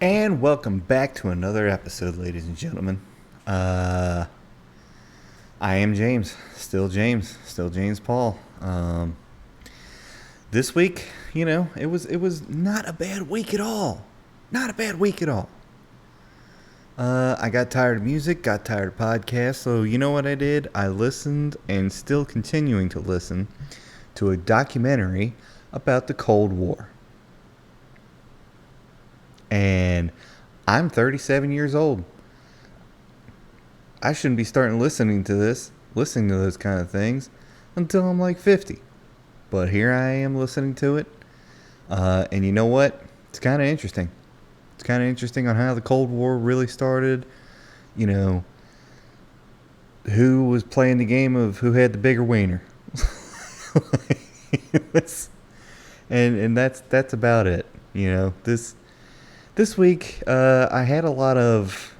And welcome back to another episode, ladies and gentlemen. I am James, still James Paul. This week, it was not a bad week at all, not a bad week at all. I got tired of music, got tired of podcasts, so you know what I did? I listened and still continuing to listen to a documentary about the Cold War. And I'm 37 years old. I shouldn't be starting listening to those kind of things until I'm like 50. But here I am listening to it. And you know what? It's kind of interesting. It's kind of interesting on how the Cold War really started. You know, who was playing the game of who had the bigger wiener. and that's about it. This week I had a lot of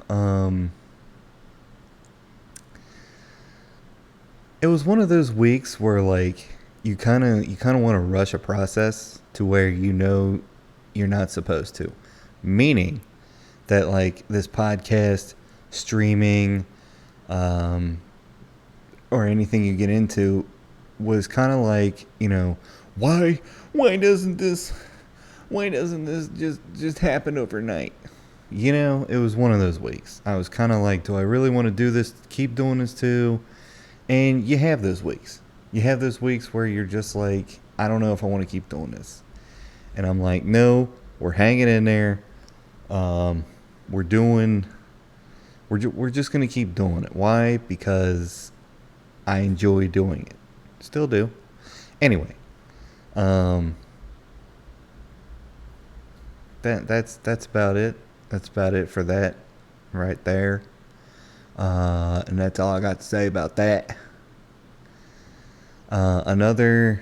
it was one of those weeks where like you kind of want to rush a process to where you're not supposed to. Meaning that like this podcast, streaming, um, or anything you get into was kind of like, why why doesn't this just happen overnight? It was one of those weeks. I was kind of like, do I really want to do this? Keep doing this too? And you have those weeks. You have those weeks where you're just like, I don't know if I want to keep doing this. And I'm like, no, we're hanging in there. Um, we're doing. We're just gonna keep doing it. Why? Because I enjoy doing it. Still do. Anyway, um, that's about it. That's about it for that, right there. And that's all I got to say about that. Another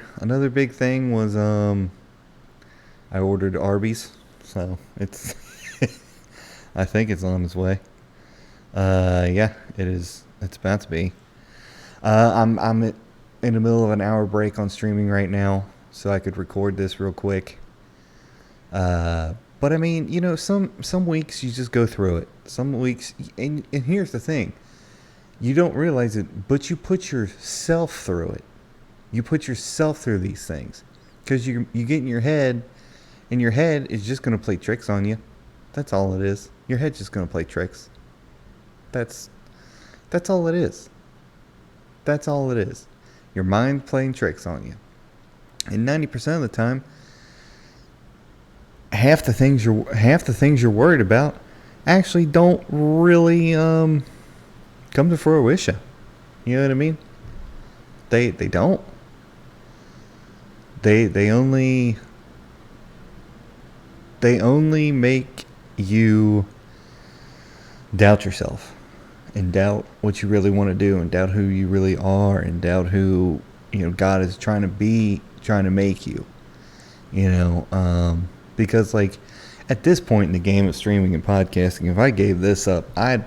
big thing was I ordered Arby's, so it's I think it's on its way. Yeah, it is. It's about to be. In the middle of an hour break on streaming right now, so I could record this real quick. But I mean, some weeks you just go through it. Some weeks, and here's the thing: you don't realize it, but you put yourself through it. You put yourself through these things because you get in your head, and your head is just gonna play tricks on you. That's all it is. Your head's just gonna play tricks. That's that's all it is. That's all it is. Your mind playing tricks on you. And 90% of the time, half the things you're worried about actually don't really come to fruition. You know what I mean? They don't. They only make you doubt yourself and doubt what you really want to do and doubt who you really are and doubt who God is trying to make you. Because like at this point in the game of streaming and podcasting, if I gave this up, I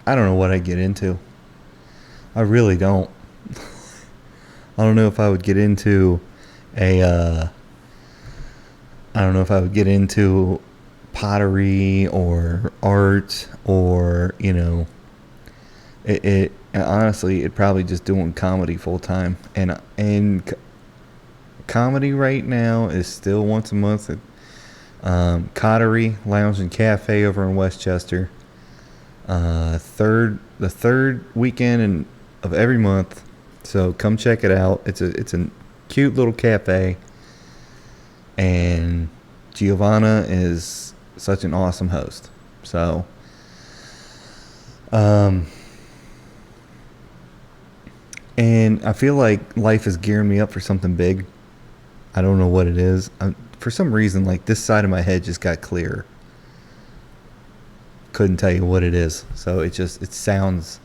don't know what I'd get into. I really don't. I don't know if I would get into a I don't know if I would get into pottery or art or it honestly it'd probably just doing comedy full time and comedy right now is still once a month at Cottery Lounge and Cafe over in Westchester. The third weekend of every month. So come check it out. It's a cute little cafe, and Giovanna is such an awesome host. So, um, and I feel like life is gearing me up for something big. I don't know what it is. For some reason, like this side of my head just got clearer. Couldn't tell you what it is. So it sounds.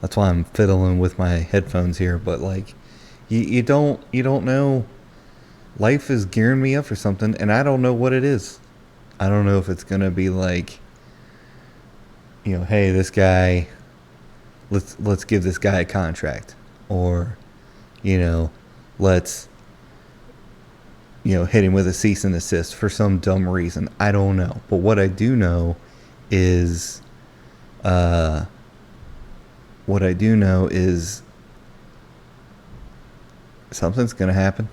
That's why I'm fiddling with my headphones here. But like, you don't know. Life is gearing me up for something, and I don't know what it is. I don't know if it's gonna be like, hey, this guy, let's give this guy a contract, or, let's hit him with a cease and desist for some dumb reason. I don't know. But what I do know is, something's going to happen.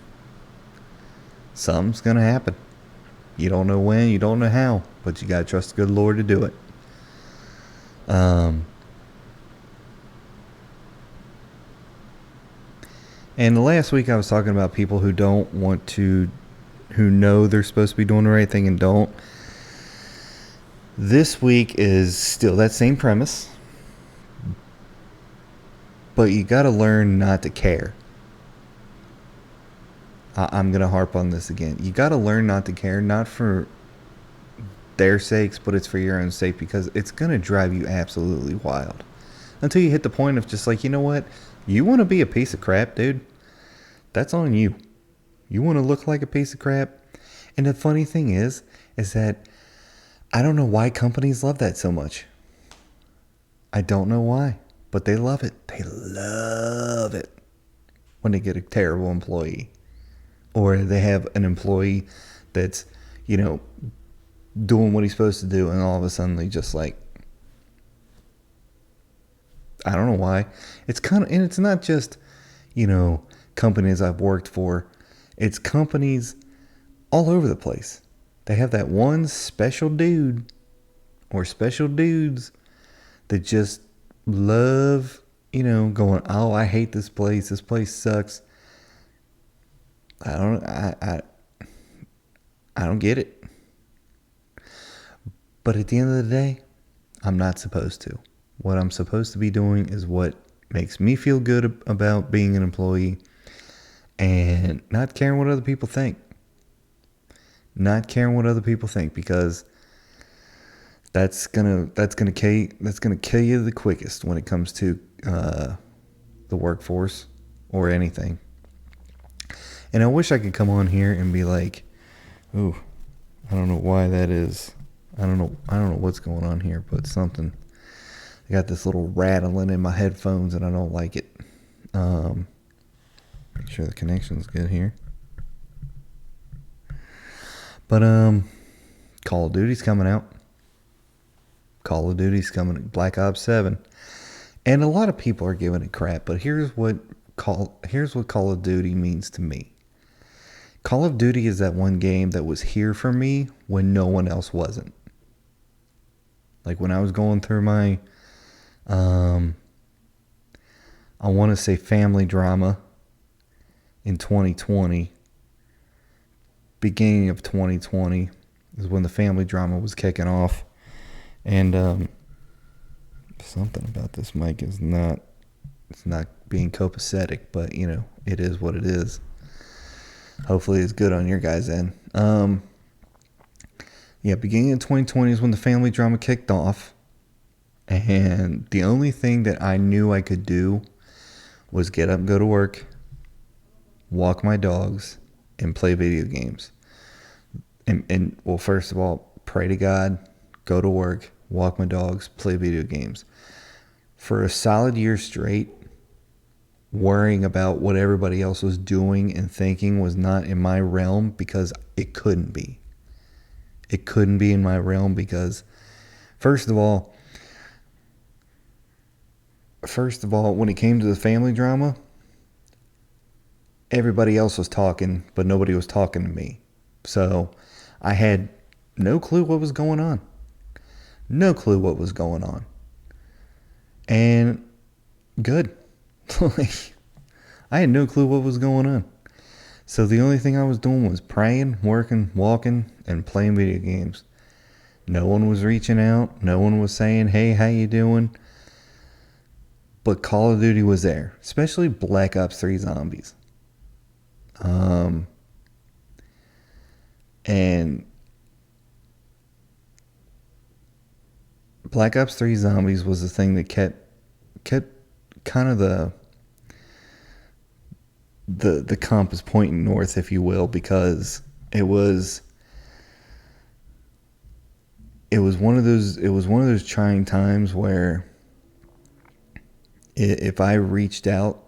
Something's going to happen. You don't know when, you don't know how, but you got to trust the good Lord to do it. And last week I was talking about people who don't want to, who know they're supposed to be doing the right thing and don't. This week is still that same premise, but you got to learn not to care. I'm going to harp on this again. You got to learn not to care, not for their sakes, but it's for your own sake, because it's going to drive you absolutely wild. Until you hit the point of just like, you know what? You want to be a piece of crap, dude? That's on you. You want to look like a piece of crap? And the funny thing is that I don't know why companies love that so much. I don't know why, but they love it. They love it when they get a terrible employee. Or they have an employee that's, doing what he's supposed to do, and all of a sudden they just like, I don't know why. It's kind of, and it's not just, companies I've worked for. It's companies all over the place. They have that one special dude or special dudes that just love, going, oh, I hate this place. This place sucks. I don't get it. But at the end of the day, I'm not supposed to. What I'm supposed to be doing is what makes me feel good about being an employee, and not caring what other people think. Not caring what other people think, because that's gonna kill you the quickest when it comes to the workforce or anything. And I wish I could come on here and be like, ooh, I don't know why that is. I don't know what's going on here, but something. I got this little rattling in my headphones and I don't like it. Make sure the connection's good here. But Call of Duty's coming out. Call of Duty's coming. Black Ops 7. And a lot of people are giving it crap, but here's what Call of Duty means to me. Call of Duty is that one game that was here for me when no one else wasn't. Like when I was going through my, I want to say family drama in 2020, beginning of 2020 is when the family drama was kicking off. And something about this mic is not, it's not being copacetic, but it is what it is. Hopefully it's good on your guys' end. Beginning of 2020 is when the family drama kicked off. And the only thing that I knew I could do was get up and go to work, walk my dogs, and play video games. And well, first of all, pray to God, go to work, walk my dogs, play video games. For a solid year straight, worrying about what everybody else was doing and thinking was not in my realm, because it couldn't be. It couldn't be in my realm because, first of all, when it came to the family drama, everybody else was talking, but nobody was talking to me. So I had no clue what was going on. No clue what was going on. And good. I had no clue what was going on. So the only thing I was doing was praying, working, walking, and playing video games. No one was reaching out. No one was saying, hey, how you doing? But Call of Duty was there, especially Black Ops 3 Zombies. And Black Ops 3 Zombies was the thing that kept kind of the compass pointing north, if you will, because it was one of those trying times where if I reached out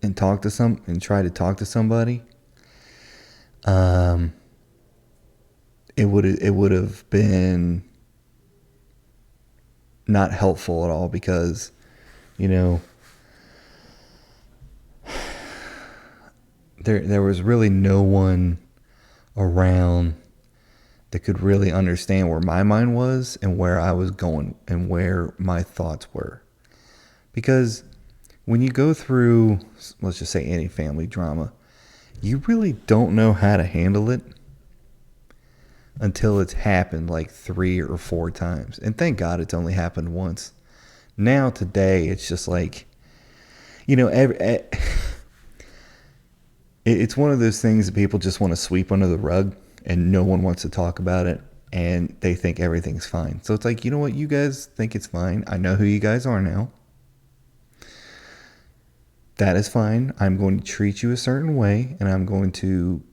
and tried to talk to somebody, um, it would have been not helpful at all because, you know, there was really no one around that could really understand where my mind was and where I was going and where my thoughts were. Because when you go through, let's just say, any family drama, you really don't know how to handle it until it's happened like 3 or 4 times. And thank God it's only happened once. Now, today, it's just like, you know, it's one of those things that people just want to sweep under the rug and no one wants to talk about it and they think everything's fine. So it's like, you know what? You guys think it's fine. I know who you guys are now. That is fine. I'm going to treat you a certain way and I'm going to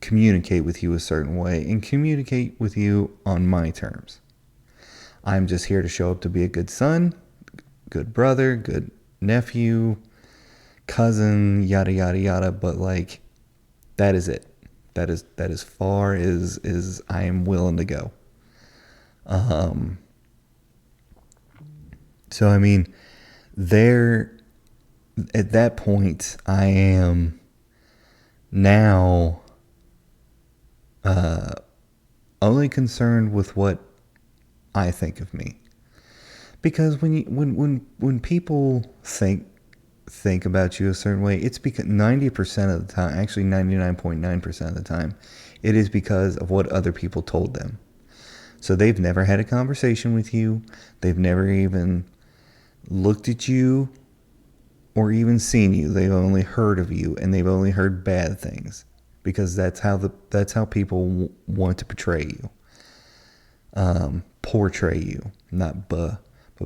communicate with you a certain way and communicate with you on my terms. I'm just here to show up to be a good son, good brother, good nephew, cousin, yada yada yada, but like that is it. That is as far as I am willing to go. So I mean, there at that point I am now only concerned with what I think of me. Because when people think about you a certain way, it's because 90% of the time, actually 99.9% of the time, it is because of what other people told them. So they've never had a conversation with you. They've never even looked at you or even seen you. They've only heard of you and they've only heard bad things because that's how people want to portray you. Portray you, not but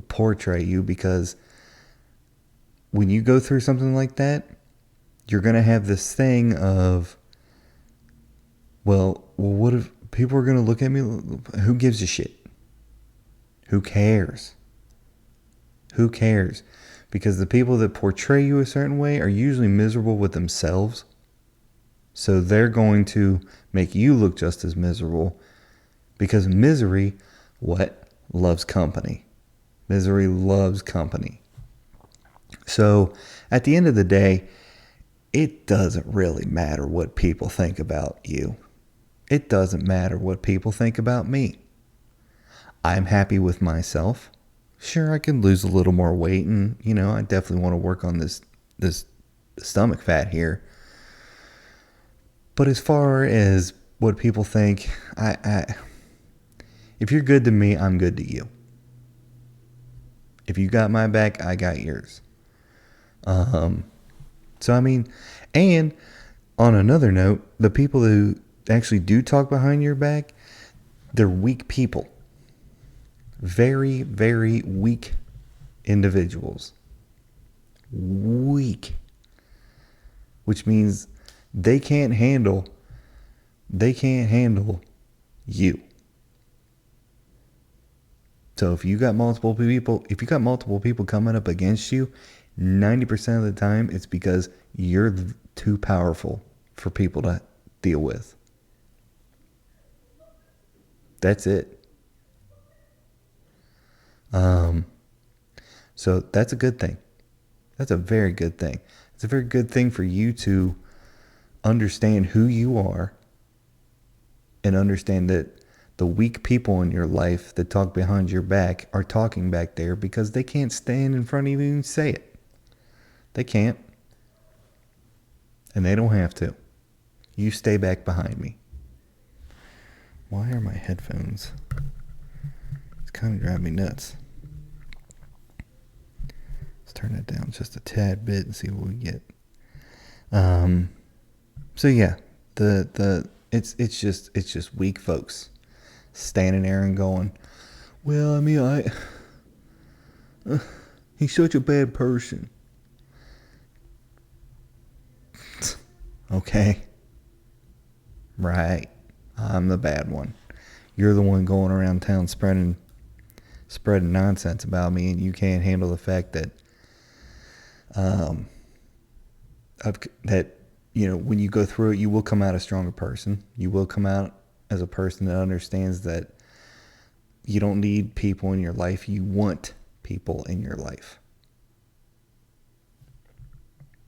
portray you, because when you go through something like that, you're going to have this thing of, well, what if people are going to look at me? Who gives a shit? Who cares? Who cares? Because the people that portray you a certain way are usually miserable with themselves. So they're going to make you look just as miserable, because misery, loves company. Misery loves company. So at the end of the day, it doesn't really matter what people think about you. It doesn't matter what people think about me. I'm happy with myself. Sure, I can lose a little more weight, and I definitely want to work on this stomach fat here. But as far as what people think, if you're good to me, I'm good to you. If you got my back, I got yours. So I mean, and on another note, the people who actually do talk behind your back, they're weak people. Very, very weak individuals. Weak. Which means they can't handle you. So if you got multiple people coming up against you, 90% of the time it's because you're too powerful for people to deal with. That's it. So that's a good thing. That's a very good thing. It's a very good thing for you to understand who you are and understand that the weak people in your life that talk behind your back are talking back there because they can't stand in front of you and say it. They can't. And they don't have to. You stay back behind me. Why are my headphones? It's kind of driving me nuts. Let's turn that down just a tad bit and see what we get. So yeah, it's just weak folks standing there and going, well, I mean, he's such a bad person. Okay. Right. I'm the bad one. You're the one going around town spreading nonsense about me, and you can't handle the fact that that when you go through it, you will come out a stronger person. You will come out as a person that understands that you don't need people in your life. You want people in your life.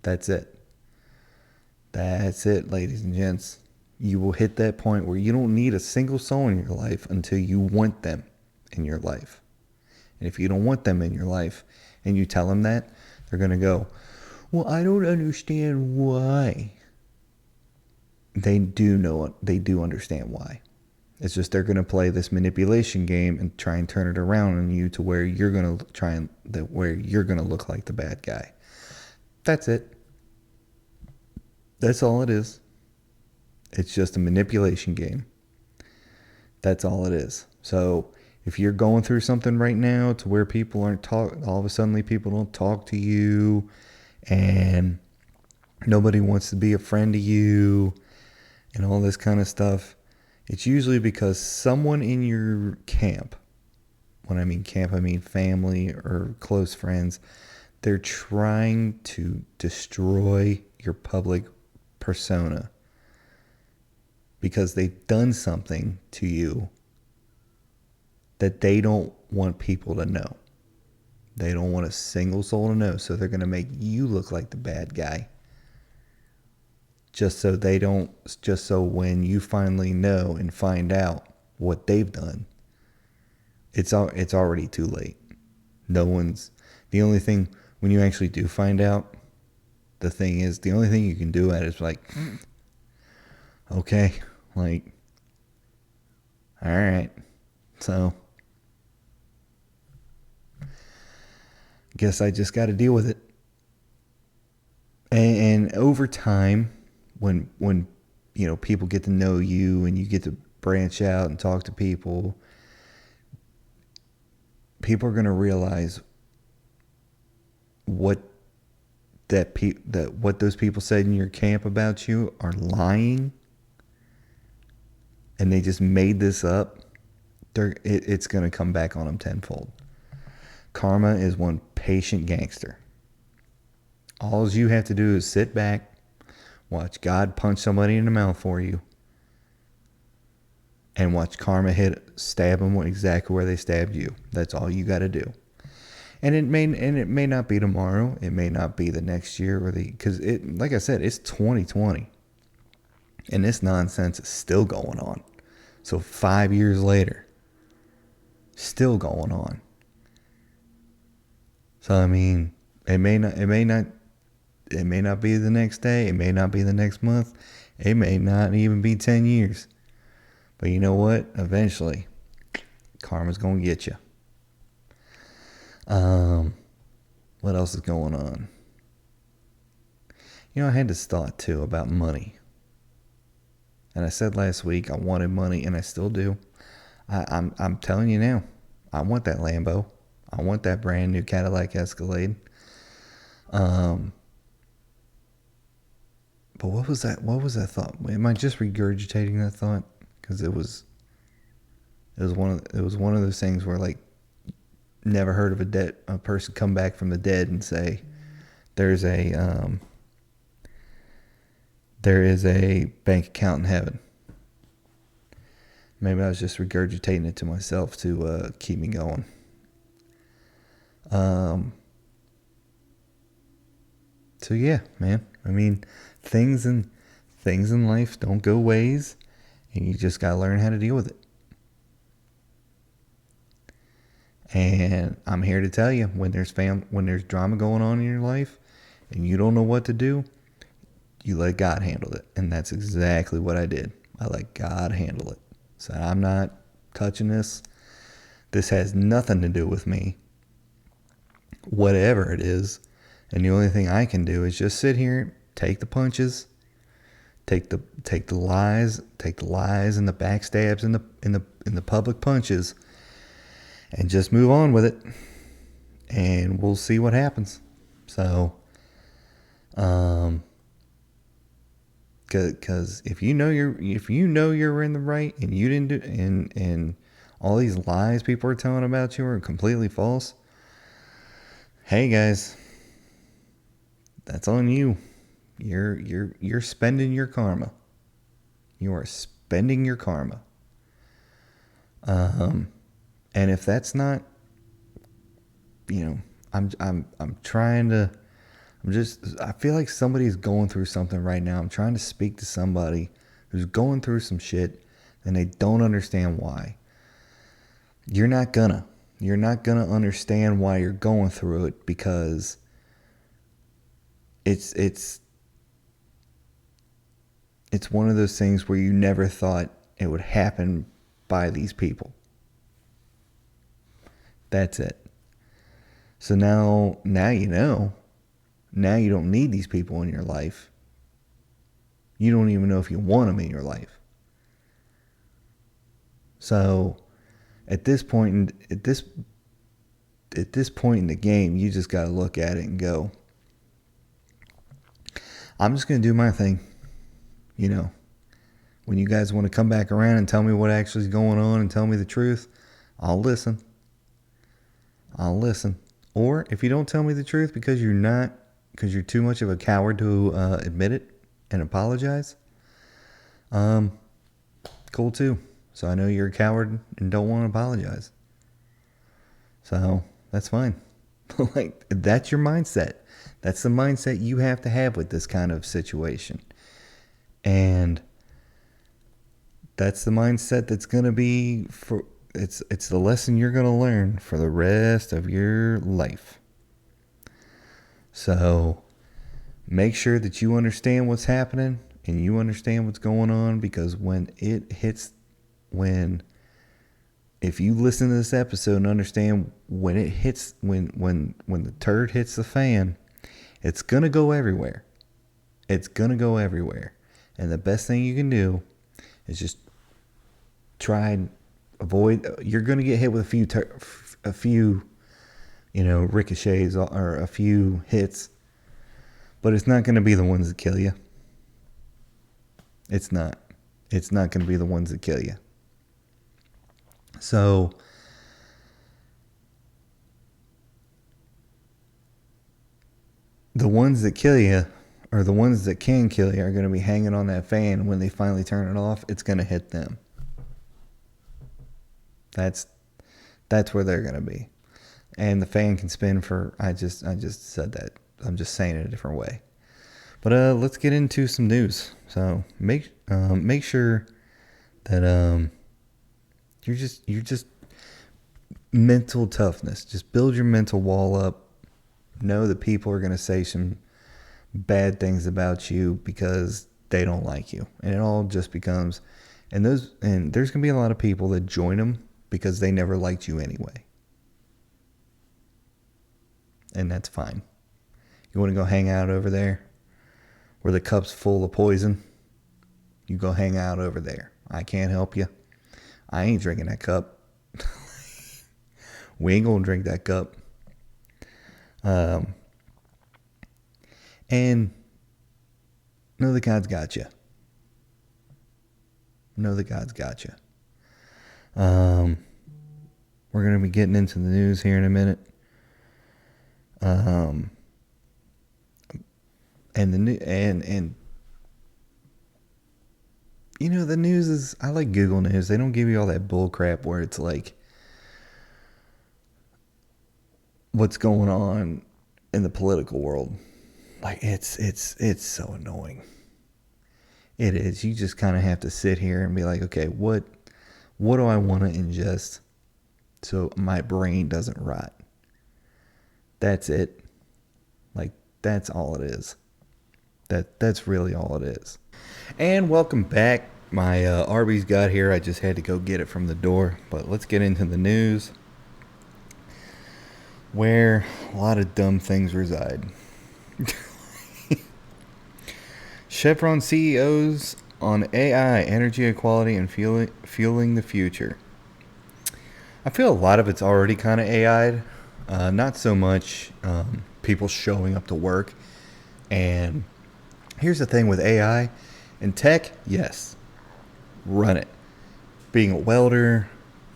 That's it. That's it, ladies and gents. You will hit that point where you don't need a single soul in your life until you want them in your life. And if you don't want them in your life and you tell them that, they're going to go, well, I don't understand why. They do know it. They do understand why. It's just they're going to play this manipulation game and try and turn it around on you to where you're going to where you're going to look like the bad guy. That's it. That's all it is. It's just a manipulation game. That's all it is. So if you're going through something right now to where people aren't all of a sudden people don't talk to you and nobody wants to be a friend to you and all this kind of stuff, it's usually because someone in your camp, when I mean camp, I mean family or close friends, they're trying to destroy your public persona because they've done something to you that they don't want people to know. They don't want a single soul to know, so they're going to make you look like the bad guy. Just so when you finally know and find out what they've done, it's already too late. The only thing, when you actually do find out, the only thing you can do at it is like, okay, like, all right, so guess I just got to deal with it. And over time, when people get to know you and you get to branch out and talk to people are going to realize what what those people said in your camp about you are lying, and they just made this up. It's going to come back on them tenfold. Karma is one patient gangster. All you have to do is sit back, watch God punch somebody in the mouth for you, and watch karma stab them exactly where they stabbed you. That's all you got to do. And it may not be tomorrow. It may not be the next year because like I said, it's 2020, and this nonsense is still going on. So 5 years later, still going on. So I mean, it may not be the next day. It may not be the next month. It may not even be 10 years. But you know what? Eventually, karma's gonna get you. What else is going on? I had this thought too about money. And I said last week I wanted money, and I still do. I'm telling you now, I want that Lambo. I want that brand new Cadillac Escalade. But what was that? What was that thought? Am I just regurgitating that thought? Because it was one of those things where, like, never heard of a person come back from the dead and say there is a bank account in heaven. Maybe I was just regurgitating it to myself to keep me going. So yeah, man. I mean, things in life don't go ways, and you just gotta learn how to deal with it. And I'm here to tell you, when there's drama going on in your life, and you don't know what to do, you let God handle it. And that's exactly what I did. I let God handle it. So I'm not touching this. This has nothing to do with me. Whatever it is. And the only thing I can do is just sit here, take the punches, take the lies and the backstabs and the public punches, and just move on with it. And we'll see what happens. So, because if you know you're in the right, and you didn't do, and all these lies people are telling about you are completely false, hey guys, that's on you. You're spending your karma. You are spending your karma. And if that's not, I'm trying to. I feel like somebody's going through something right now. I'm trying to speak to somebody who's going through some shit and they don't understand why. You're not gonna understand why you're going through it, because it's one of those things where you never thought it would happen by these people. That's it. So now you know. Now you don't need these people in your life. You don't even know if you want them in your life. So at this point in the game, you just got to look at it and go, I'm just going to do my thing. When you guys want to come back around and tell me what actually is going on and tell me the truth, I'll listen. Or if you don't tell me the truth because you're too much of a coward to admit it and apologize, cool too. So I know you're a coward and don't want to apologize. So that's fine. Like, that's your mindset. That's the mindset you have to have with this kind of situation. And that's the mindset that's going to be it's the lesson you're going to learn for the rest of your life. So make sure that you understand what's happening and you understand what's going on, because if you listen to this episode and understand when the turd hits the fan, it's going to go everywhere. It's going to go everywhere. And the best thing you can do is just try and avoid. You're going to get hit with a few ricochets or a few hits, but it's not going to be the ones that kill you. It's not going to be the ones that kill you. So the ones that kill you, or the ones that can kill you, are going to be hanging on that fan. When they finally turn it off, it's going to hit them. That's where they're going to be. And the fan can spin for, I just said that. I'm just saying it a different way. But let's get into some news. So make sure that you're just mental toughness. Just build your mental wall up. Know that people are going to say some bad things about you because they don't like you. And it all just becomes, and there's going to be a lot of people that join them because they never liked you anyway. And that's fine. You want to go hang out over there where the cup's full of poison? You go hang out over there. I can't help you. I ain't drinking that cup. We ain't gonna drink that cup. And know that God's got you. Know that God's got you. We're gonna be getting into the news here in a minute. The news is, I like Google News. They don't give you all that bull crap where it's like what's going on in the political world. Like, it's so annoying. It is. You just kind of have to sit here and be like, okay, what do I want to ingest so my brain doesn't rot? That's it. Like, that's all it is. That's really all it is. And welcome back. My Arby's got here. I just had to go get it from the door. But let's get into the news, where a lot of dumb things reside. Chevron CEOs on AI, energy equality, and fueling the future. I feel a lot of it's already kind of AI'd. Not so much people showing up to work. And here's the thing with AI and tech, yes, run it. Being a welder,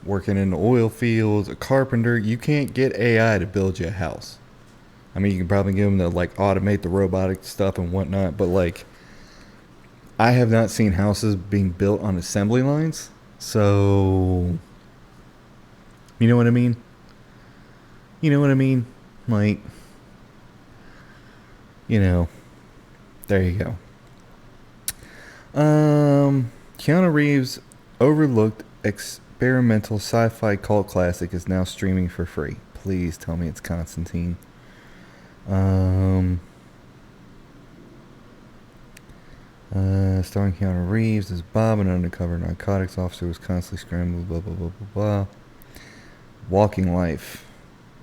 working in the oil fields, a carpenter, you can't get AI to build you a house. I mean, you can probably get them to like automate the robotic stuff and whatnot, but like, I have not seen houses being built on assembly lines. So, you know what I mean? You know what I mean? Like, you know, there you go. Keanu Reeves' overlooked experimental sci-fi cult classic is now streaming for free. Please tell me it's Constantine. Starring Keanu Reeves as Bob, an undercover narcotics officer, was constantly scrambling. Blah blah blah blah blah. Walking Life.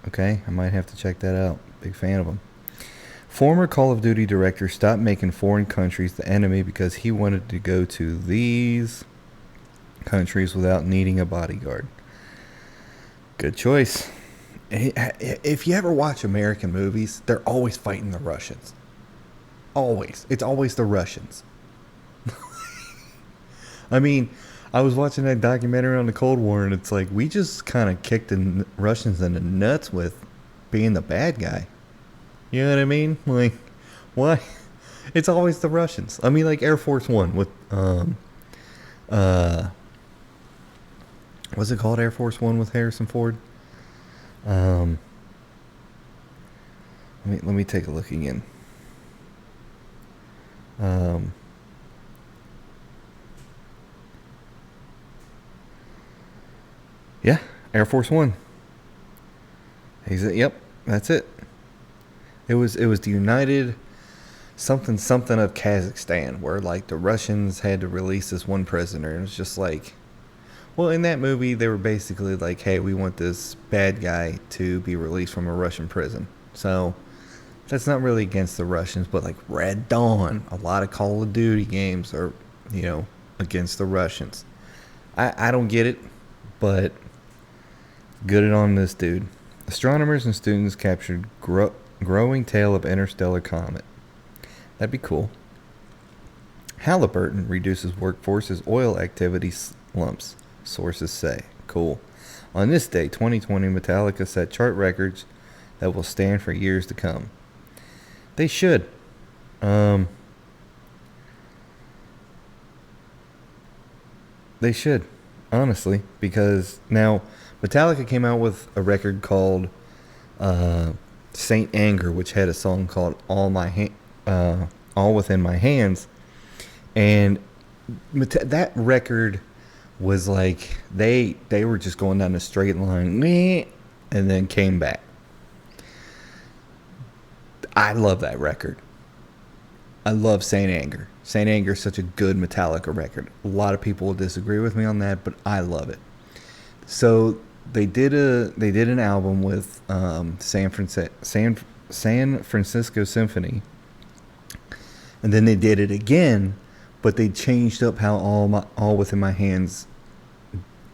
Okay, I might have to check that out. Big fan of him. Former Call of Duty director stopped making foreign countries the enemy because he wanted to go to these countries without needing a bodyguard. Good choice. If you ever watch American movies, they're always fighting the Russians. Always. It's always the Russians. I mean, I was watching that documentary on the Cold War, and it's like, we just kind of kicked the Russians in the nuts with being the bad guy. You know what I mean? Like, why? It's always the Russians. I mean, like Air Force One with, what's it called? Air Force One with Harrison Ford? Let me take a look again. Yeah, Air Force One. Yep, that's it. It was the United something of Kazakhstan, where like the Russians had to release this one prisoner, and it was just like, well, in that movie they were basically like, hey, we want this bad guy to be released from a Russian prison. So that's not really against the Russians, but like Red Dawn, a lot of Call of Duty games are, against the Russians. I don't get it, but good on this dude. Astronomers and students captured growing tail of interstellar comet. That'd be cool. Halliburton reduces workforce as oil activity slumps, sources say. Cool. On this day, 2020, Metallica set chart records that will stand for years to come. They should. They should, honestly, because now Metallica came out with a record called Saint Anger, which had a song called All Within My Hands, and that record was like they were just going down a straight line, and then came back. I love that record. I love Saint Anger. Saint Anger is such a good Metallica record. A lot of people will disagree with me on that, but I love it. So they did an album with San Francisco Symphony, and then they did it again, but they changed up how All Within My Hands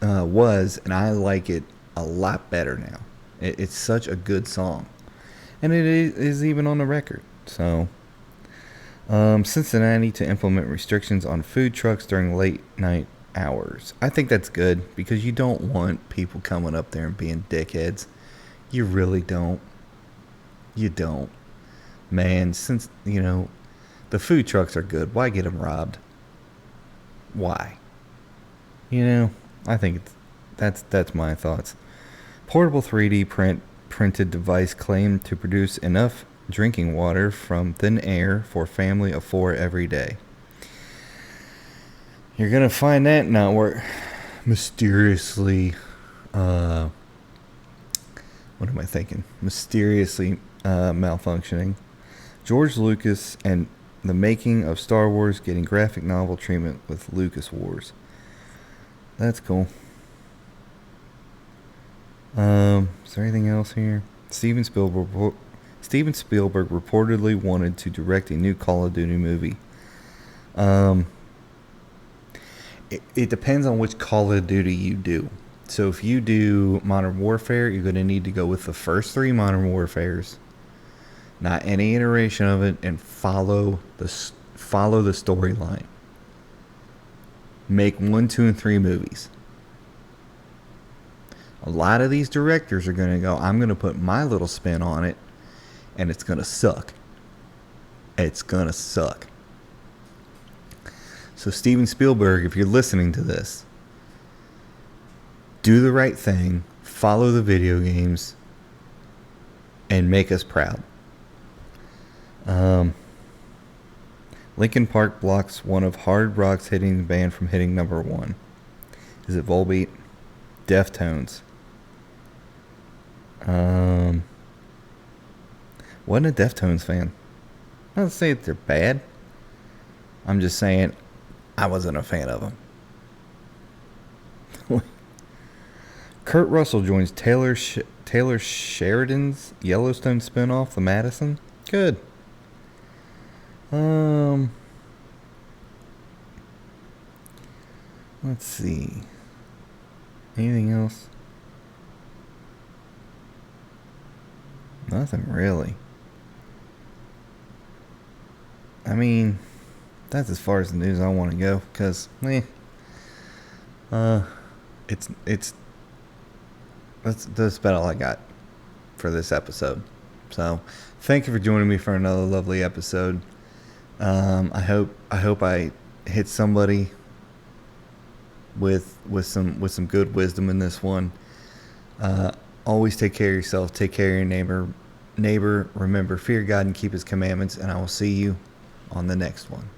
was, and I like it a lot better now. It's such a good song, and it is even on the record. So Cincinnati to implement restrictions on food trucks during late night hours. I think that's good, because you don't want people coming up there and being dickheads. You really don't. You don't. Man, since, the food trucks are good, why get them robbed? Why? I think that's my thoughts. Portable 3D printed device claimed to produce enough drinking water from thin air for a family of 4 every day. You're going to find that not work. Mysteriously, what am I thinking? Mysteriously malfunctioning. George Lucas and the making of Star Wars getting graphic novel treatment with Lucas Wars. That's cool. Is there anything else here? Steven Spielberg reportedly wanted to direct a new Call of Duty movie. It depends on which Call of Duty you do. So if you do Modern Warfare, you're going to need to go with the first 3 Modern Warfares, not any iteration of it, and follow the storyline. Make 1, 2, and 3 movies. A lot of these directors are going to go, I'm going to put my little spin on it, and it's gonna suck. It's gonna suck. So Steven Spielberg, if you're listening to this, do the right thing, follow the video games, and make us proud. Linkin Park blocks one of Hard Rock's hitting band from hitting number one. Is it Volbeat? Deftones. Wasn't a Deftones fan. I'm not saying they're bad. I'm just saying I wasn't a fan of them. Kurt Russell joins Taylor Sheridan's Yellowstone spinoff, The Madison. Good. Let's see. Anything else? Nothing really. I mean, that's as far as the news I want to go, because that's about all I got for this episode. So thank you for joining me for another lovely episode. I hope I hit somebody with some good wisdom in this one. Always take care of yourself, take care of your neighbor. Remember, fear God and keep his commandments, and I will see you on the next one.